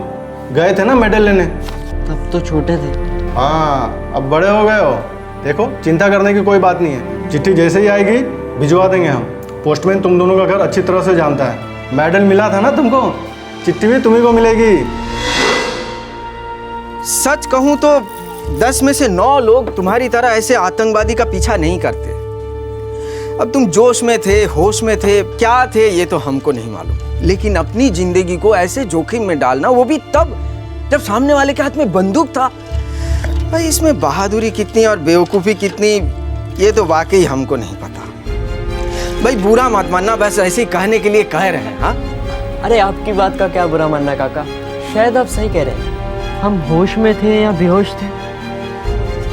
गए थे ना मेडल लेने। तब तो छोटे थे। हाँ, अब बड़े हो गए हो। देखो, चिंता करने की कोई बात नहीं है। चिट्ठी जैसे ही आएगी भिजवा देंगे हम। पोस्टमैन तुम दोनों का घर अच्छी तरह से जानता है। मेडल मिला था ना तुमको, चिट्ठी भी तुम्ही को मिलेगी। सच कहूं तो 10 में से 9 लोग तुम्हारी तरह ऐसे आतंकवादी का पीछा नहीं करते। अब तुम जोश में थे, होश में थे, क्या थे ये तो हमको नहीं मालूम, लेकिन अपनी जिंदगी को ऐसे जोखिम में डालना, वो भी तब जब सामने वाले के हाथ में बंदूक था, भाई इसमें बहादुरी कितनी और बेवकूफ़ी कितनी ये तो वाकई हमको नहीं पता। भाई बुरा मत मानना, बस ऐसे ही कहने के लिए कह रहे हैं। हाँ अरे आपकी बात का क्या बुरा मानना काका, शायद आप सही कह रहे हैं। हम होश में थे या बेहोश थे,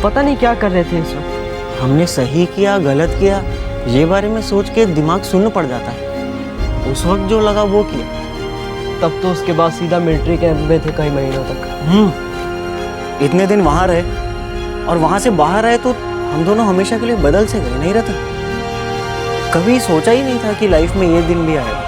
पता नहीं क्या कर रहे थे इस वक्त। हमने सही किया गलत किया ये बारे में सोच के दिमाग सुन्न पड़ जाता है। उस वक्त जो लगा वो किया। तब तो उसके बाद सीधा मिलिट्री कैंप में थे कई महीनों तक। इतने दिन वहां रहे और वहां से बाहर आए तो हम दोनों हमेशा के लिए बदल से गए। नहीं रहता, कभी सोचा ही नहीं था कि लाइफ में ये दिन भी आएगा।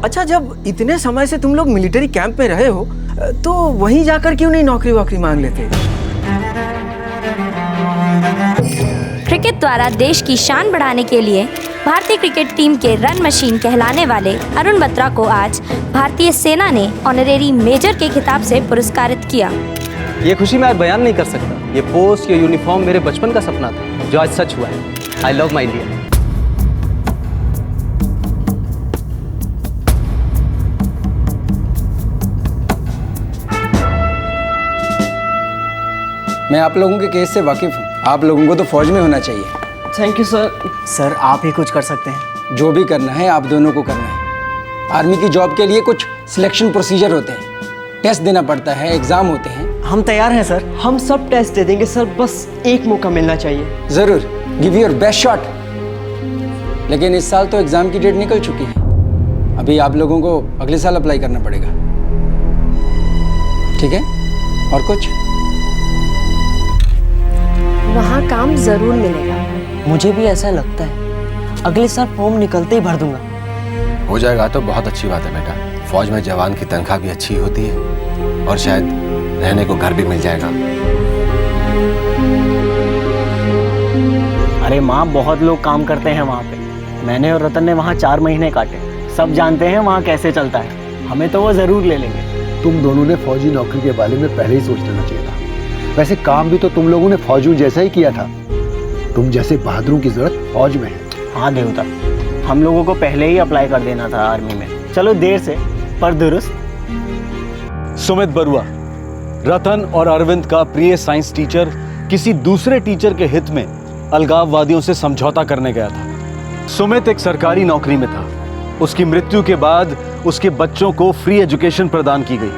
अच्छा, जब इतने समय से तुम लोग मिलिट्री कैंप में रहे हो तो वहीं जाकर क्यों नहीं नौकरी वोकरी मांग लेते? क्रिकेट द्वारा देश की शान बढ़ाने के लिए भारतीय क्रिकेट टीम के रन मशीन कहलाने वाले अरुण बत्रा को आज भारतीय सेना ने ऑनरेरी मेजर के खिताब से पुरस्कारित किया। ये खुशी मैं आज बयान नहीं कर सकता। ये पोस्ट, ये यूनिफॉर्म मेरे बचपन का सपना था जो आज सच हुआ है। I love my India. मैं आप लोगों के केस से वाकिफ हूँ। आप लोगों को तो फौज में होना चाहिए। Thank you sir. सर आप ही कुछ कर सकते हैं। जो भी करना है आप दोनों को करना है। आर्मी की जॉब के लिए कुछ सिलेक्शन प्रोसीजर होते हैं, टेस्ट देना पड़ता है, एग्जाम होते हैं। हम तैयार हैं सर। हम सब टेस्ट दे देंगे सर, बस एक मौका मिलना चाहिए। जरूर, गिव योर बेस्ट शॉट। लेकिन इस साल तो एग्जाम की डेट निकल चुकी है। अभी आप लोगों को अगले साल अप्लाई करना पड़ेगा, ठीक है? और कुछ? वहाँ काम जरूर मिलेगा। मुझे भी ऐसा लगता है। अगले साल फॉर्म निकलते ही भर दूंगा। हो जाएगा तो बहुत अच्छी बात है बेटा। फौज में जवान की तनख्वाह भी अच्छी होती है और शायद रहने को घर भी मिल जाएगा। अरे माँ, बहुत लोग काम करते हैं वहाँ पे। मैंने और रतन ने वहाँ 4 महीने काटे। सब जानते हैं वहाँ कैसे चलता है। हमें तो वो जरूर ले लेंगे। तुम दोनों ने फौजी नौकरी के बारे में पहले ही सोच लेना चाहिए था। वैसे काम भी तो तुम लोगों ने फौजियों जैसा ही किया था। तुम जैसे बहादुरों की जरूरत फौज में है। हाँ देवता, हम लोगों को पहले ही अप्लाई कर देना था आर्मी में। चलो देर से पर दुरुस्त। सुमित बरुआ, रतन और अरविंद का प्रिय साइंस टीचर किसी दूसरे टीचर के हित में अलगाववादियों से समझौता करने गया था। सुमित एक सरकारी नौकरी में था। उसकी मृत्यु के बाद उसके बच्चों को फ्री एजुकेशन प्रदान की गई।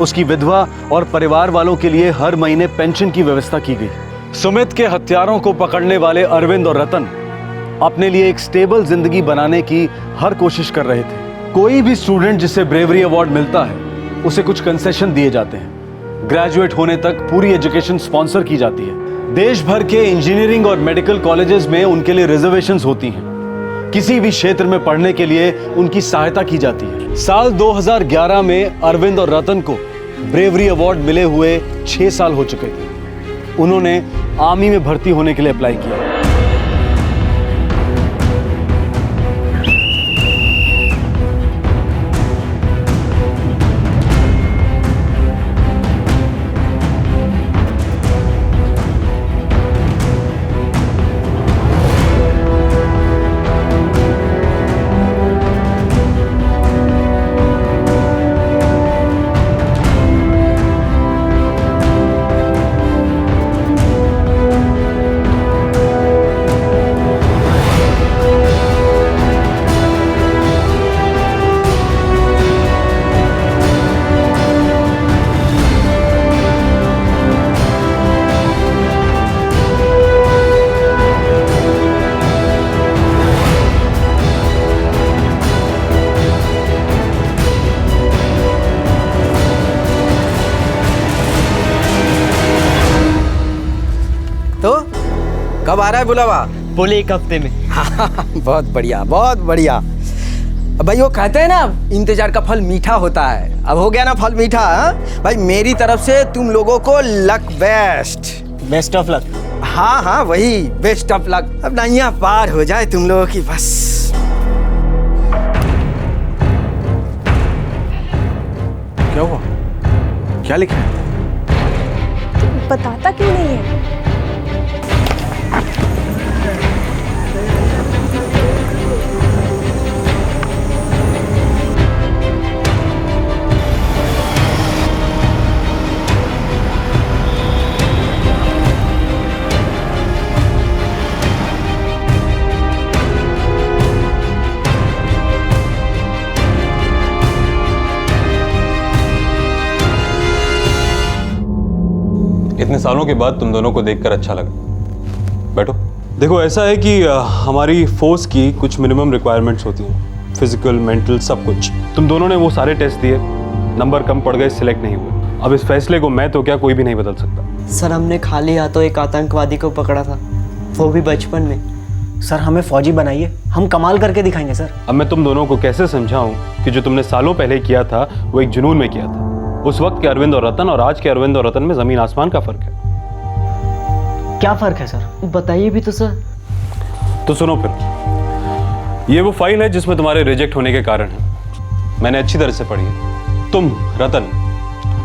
उसकी विधवा और परिवार वालों के लिए हर महीने पेंशन की व्यवस्था की गई। सुमित के हत्यारों को पकड़ने वाले अरविंद और रतन अपने लिए एक स्टेबल जिंदगी बनाने की हर कोशिश कर रहे थे। कोई भी स्टूडेंट जिसे ब्रेवरी अवार्ड मिलता है उसे कुछ कंसेशन दिए जाते हैं। ग्रेजुएट होने तक पूरी एजुकेशन स्पॉन्सर की जाती है। देश भर के इंजीनियरिंग और मेडिकल कॉलेजेस में उनके लिए रिजर्वेशंस होती हैं। किसी भी क्षेत्र में पढ़ने के लिए उनकी सहायता की जाती है। साल 2011 में अरविंद और रतन को ब्रेवरी अवार्ड मिले हुए 6 साल हो चुके थे। उन्होंने आर्मी में भर्ती होने के लिए अप्लाई किया। कब आ रहा है बुलावा? बोले 1 हफ्ते में। बहुत बढ़िया, बहुत बढ़िया। भाई वो कहते हैं ना, इंतजार का फल मीठा होता है। अब हो गया ना फल मीठा। भाई मेरी तरफ से तुम लोगों को luck best. Best of luck. हाँ हाँ वही बेस्ट ऑफ लक। अब नैया पार हो जाए तुम लोगों की बस। क्या हुआ? क्या लिखा है? बताता क्यों नहीं है? इतने सालों के बाद तुम दोनों को देखकर अच्छा लगा। बैठो। देखो ऐसा है कि हमारी फोर्स की कुछ मिनिमम रिक्वायरमेंट्स होती हैं, फिजिकल, मेंटल, सब कुछ। तुम दोनों ने वो सारे टेस्ट दिए, नंबर कम पड़ गए, सिलेक्ट नहीं हुए। अब इस फैसले को मैं तो क्या कोई भी नहीं बदल सकता। सर हमने खाली हाथों एक आतंकवादी को पकड़ा था, वो भी बचपन में। सर हमें फौजी बनाइए, हम कमाल करके दिखाएंगे सर। अब मैं तुम दोनों को कैसे समझाऊं कि जो तुमने सालों पहले किया था वो एक जुनून में किया था। उस वक्त के अरविंद और रतन और आज के अरविंद और रतन में जमीन आसमान का फर्क है। क्या फर्क है सर? बताइए भी तो सर। तो सुनो फिर, ये वो फाइल है जिसमें तुम्हारे रिजेक्ट होने के कारण है। मैंने अच्छी तरह से पढ़ी है। तुम रतन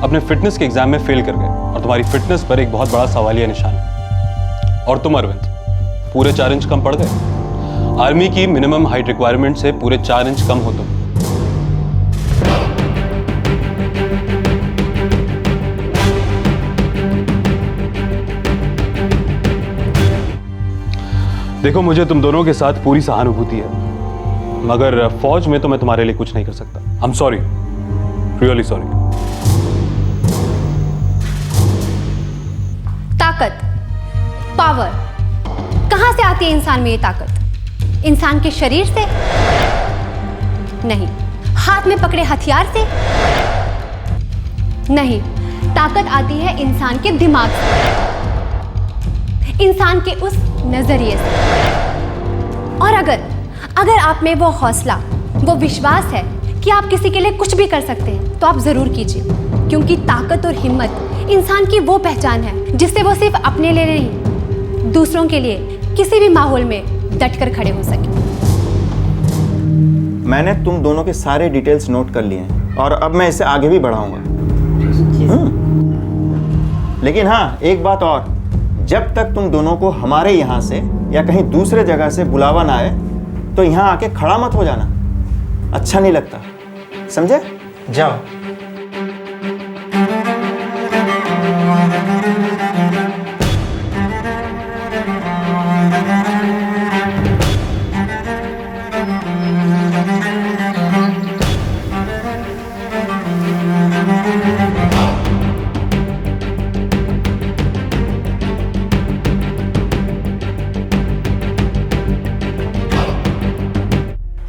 अपने फिटनेस के एग्जाम में फेल कर गए और तुम्हारी फिटनेस पर एक बहुत बड़ा सवालिया निशान है। और तुम अरविंद पूरे 4 इंच कम पड़ गए। आर्मी की मिनिमम हाइट रिक्वायरमेंट से पूरे 4 इंच कम हो तुम। देखो मुझे तुम दोनों के साथ पूरी सहानुभूति है, मगर फौज में तो मैं तुम्हारे लिए कुछ नहीं कर सकता। I am sorry, really sorry. ताकत, पावर, कहां से आती है इंसान में ये ताकत? इंसान के शरीर से? नहीं। हाथ में पकड़े हथियार से? नहीं। ताकत आती है इंसान के दिमाग से, इंसान के उस नजरिए से। और अगर आप में वो हौसला, वो विश्वास है कि आप किसी के लिए कुछ भी कर सकते हैं, तो आप जरूर कीजिए। क्योंकि ताकत और हिम्मत इंसान की वो पहचान है जिससे वो सिर्फ अपने लिए नहीं, दूसरों के लिए किसी भी माहौल में डटकर खड़े हो सके। मैंने तुम दोनों के सारे डिटेल्स नोट कर लिए हैं और अब मैं इसे आगे भी बढ़ाऊंगा। लेकिन हाँ, एक बात और, जब तक तुम दोनों को हमारे यहाँ से या कहीं दूसरे जगह से बुलावा ना आए तो यहाँ आके खड़ा मत हो जाना, अच्छा नहीं लगता, समझे? जाओ।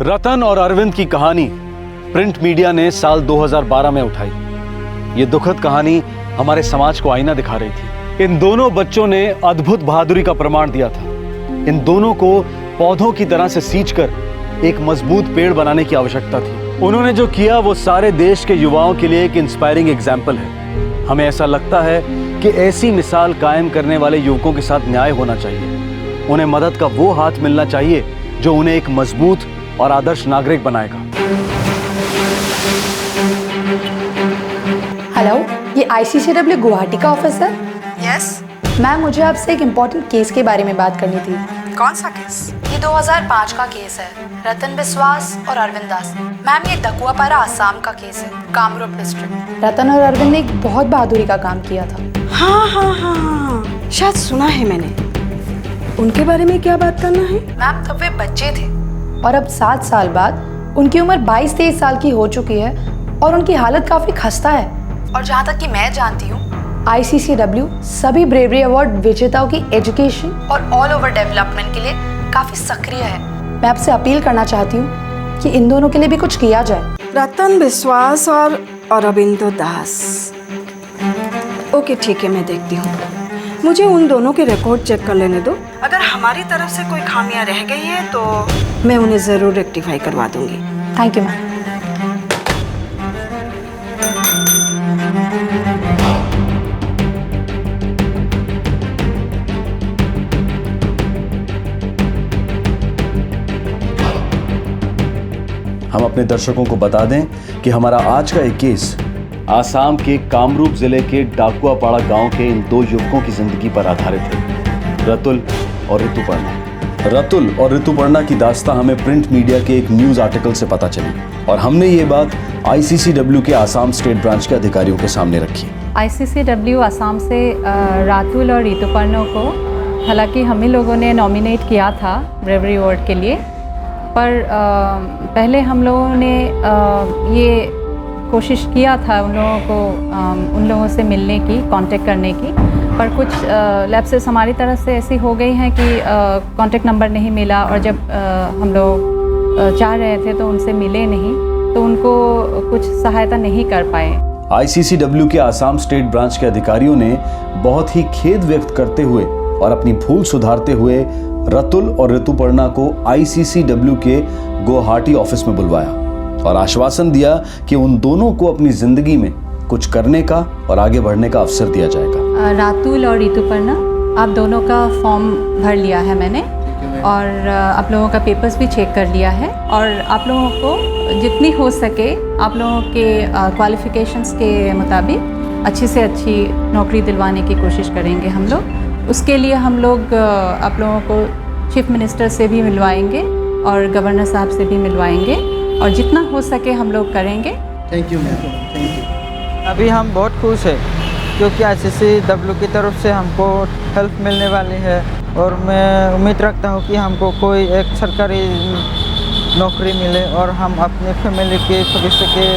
रतन और अरविंद की कहानी प्रिंट मीडिया ने साल 2012 में उठाई। ये दुखद कहानी हमारे समाज को आईना दिखा रही थी। इन दोनों बच्चों ने अद्भुत बहादुरी का प्रमाण दिया था। इन दोनों को पौधों की तरह से सींचकर एक मजबूत पेड़ बनाने की आवश्यकता थी। उन्होंने जो किया वो सारे देश के युवाओं के लिए एक इंस्पायरिंग एग्जाम्पल है। हमें ऐसा लगता है कि ऐसी मिसाल कायम करने वाले युवकों के साथ न्याय होना चाहिए। उन्हें मदद का वो हाथ मिलना चाहिए जो उन्हें एक मजबूत और आदर्श नागरिक बनाएगा। हेलो, ये ICCW गुवाहाटी का ऑफिस है? यस मैम, मुझे आपसे एक इम्पोर्टेंट केस के बारे में बात करनी थी। कौन सा केस? ये 2005 का केस है, रतन बिस्वास और अरविंद दास। मैम ये दकुआपारा आसाम का केस है, कामरूप डिस्ट्रिक्ट। रतन और अरविंद ने एक बहुत बहादुरी का काम किया था। हाँ, शायद सुना है मैंने। उनके बारे में क्या बात करना है? मैम तब वे बच्चे थे और अब 7 साल बाद उनकी उम्र 22-23 साल की हो चुकी है और उनकी हालत काफी खस्ता है। और जहाँ तक कि मैं जानती हूँ, ICCW सभी ब्रेवरी अवार्ड विजेताओं की एजुकेशन और ऑल ओवर डेवलपमेंट के लिए काफी सक्रिय है। मैं आपसे अपील करना चाहती हूँ कि इन दोनों के लिए भी कुछ किया जाए। रतन बिस्वास और अरविंदो दास। ओके ठीक है, मैं देखती हूँ। मुझे उन दोनों के रिकॉर्ड चेक कर लेने दो। अगर हमारी तरफ से कोई खामियां रह गई है तो मैं उन्हें ज़रूर रेक्टिफाई करवा दूंगी। Thank you ma'am. हम अपने दर्शकों को बता दें कि हमारा आज का एक केस आसाम के कामरूप जिले के डाकुआपाड़ा गांव के इन दो युवकों की जिंदगी पर आधारित है, रतुल और ऋतुपर्णा। रतुल और ऋतुपर्णा की दास्तां हमें प्रिंट मीडिया के एक न्यूज आर्टिकल से पता चली और हमने ये बात ICCW के आसाम स्टेट ब्रांच के अधिकारियों के सामने रखी। ICCW आसाम से रातुल और ऋतुपर्णा को हालांकि हम ही लोगों ने नॉमिनेट किया था ब्रेवरी अवार्ड के लिए, पर पहले हम लोगों ने ये कोशिश किया था उन लोगों से मिलने की, कांटेक्ट करने की, पर कुछ लैप्सेस हमारी तरफ से ऐसी हो गई हैं कि कांटेक्ट नंबर नहीं मिला और जब हम लोग चाह रहे थे तो उनसे मिले नहीं, तो उनको कुछ सहायता नहीं कर पाए। ICCW के आसाम स्टेट ब्रांच के अधिकारियों ने बहुत ही खेद व्यक्त करते हुए और अपनी भूल सुधारते हुए रतुल और ऋतुपर्णा को ICCW के गुवाहाटी ऑफिस में बुलवाया और आश्वासन दिया कि उन दोनों को अपनी जिंदगी में कुछ करने का और आगे बढ़ने का अवसर दिया जाएगा। रातुल और ऋतुपर्णा, आप दोनों का फॉर्म भर लिया है मैंने और आप लोगों का पेपर्स भी चेक कर लिया है और आप लोगों को जितनी हो सके आप लोगों के क्वालिफिकेशंस के मुताबिक अच्छी से अच्छी नौकरी दिलवाने की कोशिश करेंगे हम लोग। उसके लिए हम लोग आप लोगों को चीफ मिनिस्टर से भी मिलवाएंगे और गवर्नर साहब से भी मिलवाएंगे और जितना हो सके हम लोग करेंगे। Thank you ma'am, thank you. अभी हम बहुत खुश हैं क्योंकि ICCW की तरफ से हमको हेल्प मिलने वाली है और मैं उम्मीद रखता हूँ कि हमको कोई एक सरकारी नौकरी मिले और हम अपने फैमिली के भविष्य के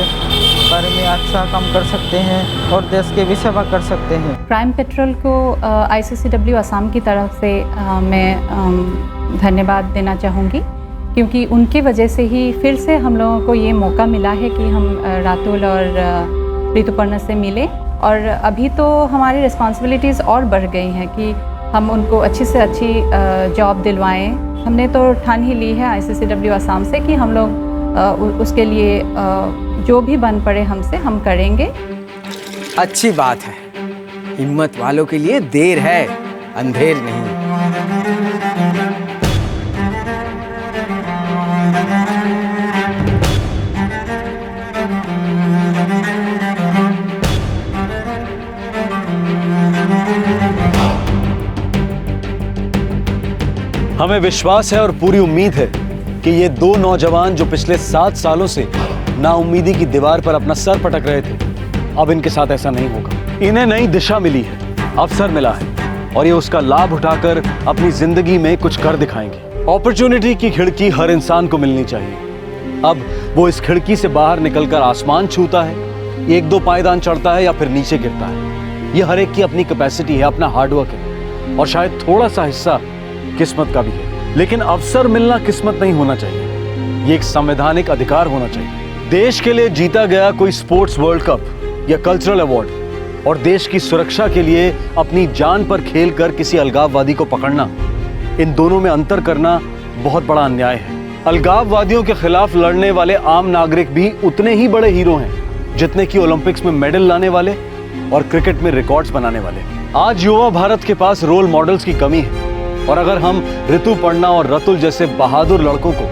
बारे में अच्छा काम कर सकते हैं और देश की भी सेवा कर सकते हैं। क्राइम पेट्रोल को ICCW आसाम की तरफ से मैं धन्यवाद देना चाहूँगी क्योंकि उनकी वजह से ही फिर से हम लोगों को ये मौका मिला है कि हम रातुल और ऋतुपर्णा से मिले और अभी तो हमारी रिस्पॉन्सिबिलिटीज़ और बढ़ गई हैं कि हम उनको अच्छी से अच्छी जॉब दिलवाएं। हमने तो ठान ही ली है ICCW आसाम से कि हम लोग उसके लिए जो भी बन पड़े हमसे हम करेंगे। अच्छी बात है, हिम्मत वालों के लिए देर है, अंधेर नहीं। हमें विश्वास है और पूरी उम्मीद है कि ये दो नौजवान जो पिछले 7 सालों से नाउम्मीदी की दीवार पर अपना सर पटक रहे थे, अब इनके साथ ऐसा नहीं होगा। इन्हें नई दिशा मिली है, अवसर मिला है और ये उसका लाभ उठाकर अपनी जिंदगी में कुछ कर दिखाएंगे। अपॉर्चुनिटी की खिड़की हर इंसान को मिलनी चाहिए। अब वो इस खिड़की से बाहर निकलकर आसमान छूता है, 1-2 पायदान चढ़ता है या फिर नीचे गिरता है। ये हर एक की अपनी कैपेसिटी है, अपना हार्डवर्क है और शायद थोड़ा सा हिस्सा किस्मत का भी है। लेकिन अवसर मिलना किस्मत नहीं होना चाहिए, ये एक संवैधानिक अधिकार होना चाहिए। देश के लिए जीता गया कोई स्पोर्ट्स वर्ल्ड कप या कल्चरल अवार्ड और देश की सुरक्षा के लिए अपनी जान पर खेलकर किसी अलगाववादी को पकड़ना, इन दोनों में अंतर करना बहुत बड़ा अन्याय है। अलगाववादियों के खिलाफ लड़ने वाले आम नागरिक भी उतने ही बड़े हीरो हैं जितने कि ओलंपिक्स में मेडल लाने वाले और क्रिकेट में रिकॉर्ड्स बनाने वाले। आज युवा भारत के पास रोल मॉडल्स की कमी है और अगर हम ऋतुपर्णा और रतुल जैसे बहादुर लड़कों को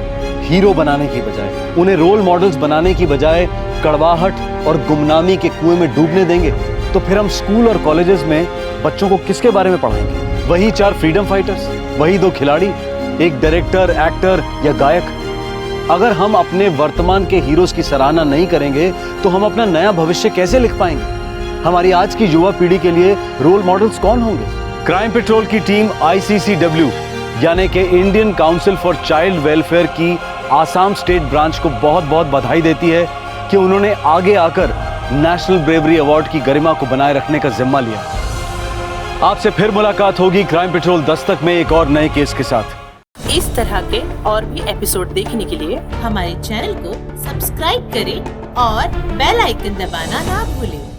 हीरो बनाने की बजाय, उन्हें रोल मॉडल्स बनाने की बजाय कड़वाहट और गुमनामी के कुएं में डूबने देंगे तो फिर हम स्कूल और कॉलेजेस में बच्चों को किसके बारे में पढ़ाएंगे? वही 4 फ्रीडम फाइटर्स, वही 2 खिलाड़ी, एक डायरेक्टर, एक्टर या गायक। अगर हम अपने वर्तमान के हीरोज की सराहना नहीं करेंगे तो हम अपना नया भविष्य कैसे लिख पाएंगे? हमारी आज की युवा पीढ़ी के लिए रोल मॉडल्स कौन होंगे? क्राइम पेट्रोल की टीम ICCW यानी कि Indian council for child welfare की आसाम स्टेट ब्रांच को बहुत बहुत बधाई देती है कि उन्होंने आगे आकर नेशनल ब्रेवरी अवार्ड की गरिमा को बनाए रखने का जिम्मा लिया। आपसे फिर मुलाकात होगी क्राइम पेट्रोल दस्तक में एक और नए केस के साथ। इस तरह के और भी एपिसोड देखने के लिए हमारे चैनल को सब्सक्राइब करें और बेल आइकन दबाना ना भूलें।